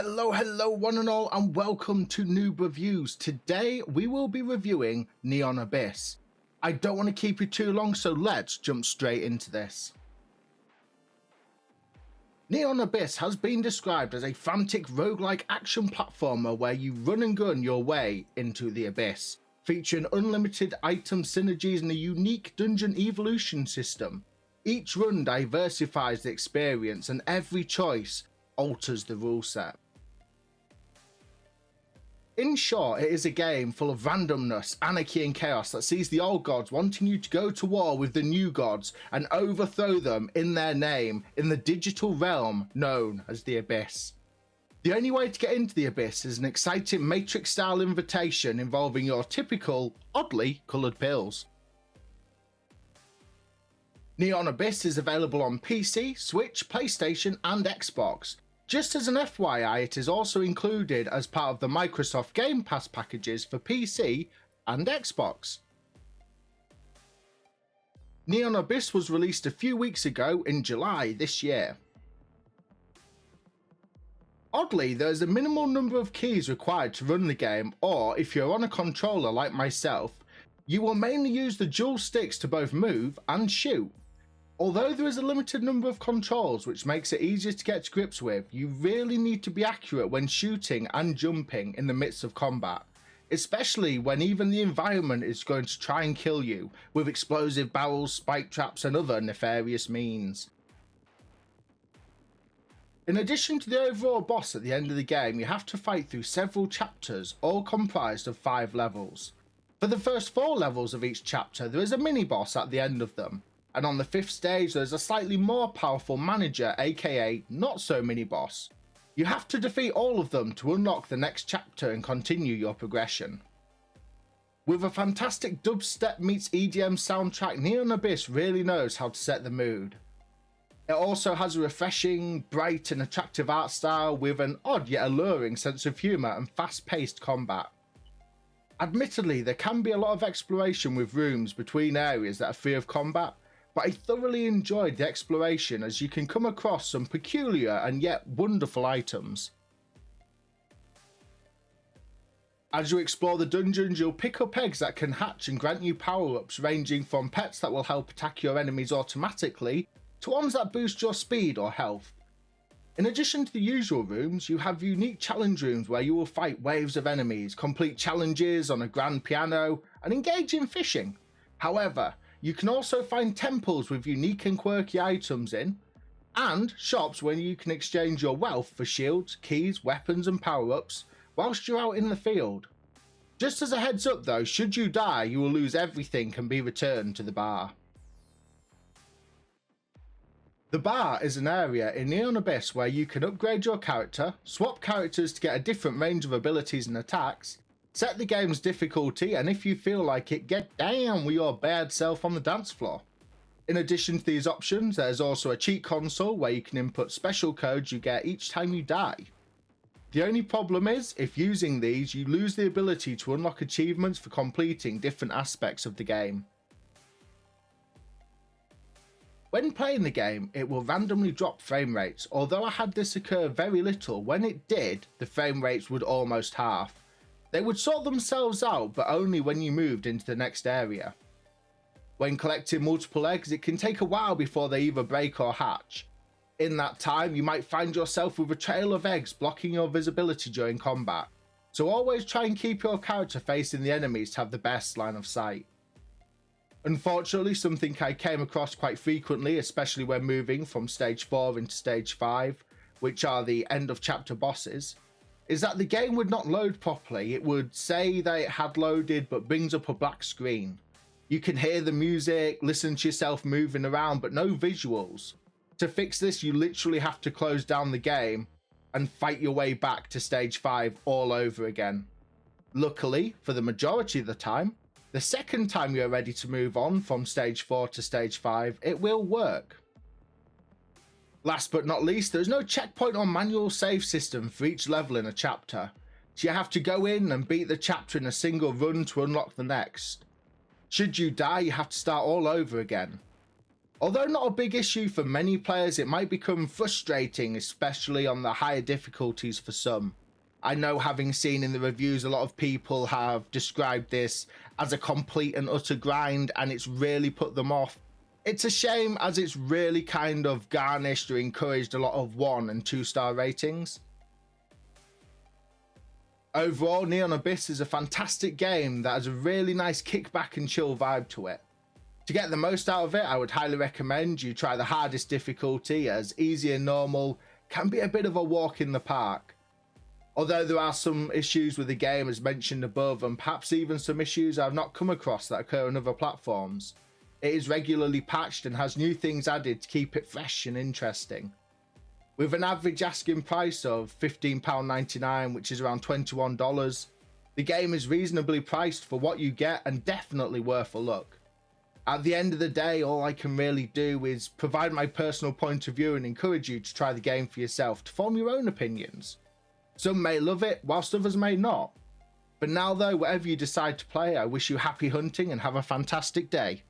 Hello one and all, and welcome to Noob Reviews. Today we will be reviewing Neon Abyss. I don't want to keep you too long, so let's jump straight into this. Neon Abyss has been described as a frantic roguelike action platformer where you run and gun your way into the abyss, featuring unlimited item synergies and a unique dungeon evolution system. Each run diversifies the experience and every choice alters the rule set. In short, it is a game full of randomness, anarchy and chaos that sees the old gods wanting you to go to war with the new gods and overthrow them in their name in the digital realm known as the Abyss. The only way to get into the Abyss is an exciting Matrix-style invitation involving your typical, oddly coloured pills. Neon Abyss is available on PC, Switch, PlayStation and Xbox. Just as an FYI, it is also included as part of the Microsoft Game Pass packages for PC and Xbox. Neon Abyss was released a few weeks ago in July this year. Oddly, there is a minimal number of keys required to run the game, or if you're on a controller like myself, you will mainly use the dual sticks to both move and shoot. Although there is a limited number of controls which makes it easier to get to grips with, you really need to be accurate when shooting and jumping in the midst of combat, especially when even the environment is going to try and kill you with explosive barrels, spike traps and other nefarious means. In addition to the overall boss at the end of the game, you have to fight through several chapters, all comprised of 5 levels. For the first 4 levels of each chapter, there is a mini-boss at the end of them. And on the 5th stage there is a slightly more powerful manager, aka not so mini boss. You have to defeat all of them to unlock the next chapter and continue your progression. With a fantastic dubstep meets EDM soundtrack, Neon Abyss really knows how to set the mood. It also has a refreshing, bright and attractive art style with an odd yet alluring sense of humour and fast-paced combat. Admittedly, there can be a lot of exploration with rooms between areas that are free of combat, but I thoroughly enjoyed the exploration as you can come across some peculiar and yet wonderful items. As you explore the dungeons, you'll pick up eggs that can hatch and grant you power-ups ranging from pets that will help attack your enemies automatically to ones that boost your speed or health. In addition to the usual rooms, you have unique challenge rooms where you will fight waves of enemies, complete challenges on a grand piano and engage in fishing. However, you can also find temples with unique and quirky items in, and shops where you can exchange your wealth for shields, keys, weapons and power-ups whilst you're out in the field. Just as a heads up though, should you die you will lose everything and be returned to the bar. The bar is an area in Neon Abyss where you can upgrade your character, swap characters to get a different range of abilities and attacks, set the game's difficulty, and if you feel like it, get down with your bad self on the dance floor. In addition to these options, there's also a cheat console where you can input special codes you get each time you die. The only problem is, if using these, you lose the ability to unlock achievements for completing different aspects of the game. When playing the game, it will randomly drop frame rates. Although I had this occur very little, when it did, the frame rates would almost half. They would sort themselves out, but only when you moved into the next area. When collecting multiple eggs, it can take a while before they either break or hatch. In that time, you might find yourself with a trail of eggs blocking your visibility during combat, so always try and keep your character facing the enemies to have the best line of sight. Unfortunately, something I came across quite frequently, especially when moving from stage 4 into stage 5, which are the end of chapter bosses, is that the game would not load properly. It would say that it had loaded but brings up a black screen. You can hear the music, listen to yourself moving around, but no visuals. To fix this, you literally have to close down the game and fight your way back to stage 5 all over again. Luckily, for the majority of the time, the second time you're ready to move on from stage 4 to stage 5, it will work. Last but not least, there is no checkpoint or manual save system for each level in a chapter, so you have to go in and beat the chapter in a single run to unlock the next. Should you die, you have to start all over again. Although not a big issue for many players, it might become frustrating, especially on the higher difficulties for some. I know, having seen in the reviews, a lot of people have described this as a complete and utter grind, and it's really put them off. It's a shame, as it's really kind of garnished or encouraged a lot of 1 and 2 star ratings. Overall, Neon Abyss is a fantastic game that has a really nice kickback and chill vibe to it. To get the most out of it, I would highly recommend you try the hardest difficulty, as easy and normal can be a bit of a walk in the park. Although there are some issues with the game as mentioned above, and perhaps even some issues I've not come across that occur on other platforms, it is regularly patched and has new things added to keep it fresh and interesting. With an average asking price of £15.99, which is around $21, the game is reasonably priced for what you get and definitely worth a look. At the end of the day, all I can really do is provide my personal point of view and encourage you to try the game for yourself to form your own opinions. Some may love it, whilst others may not. But now though, whatever you decide to play, I wish you happy hunting and have a fantastic day.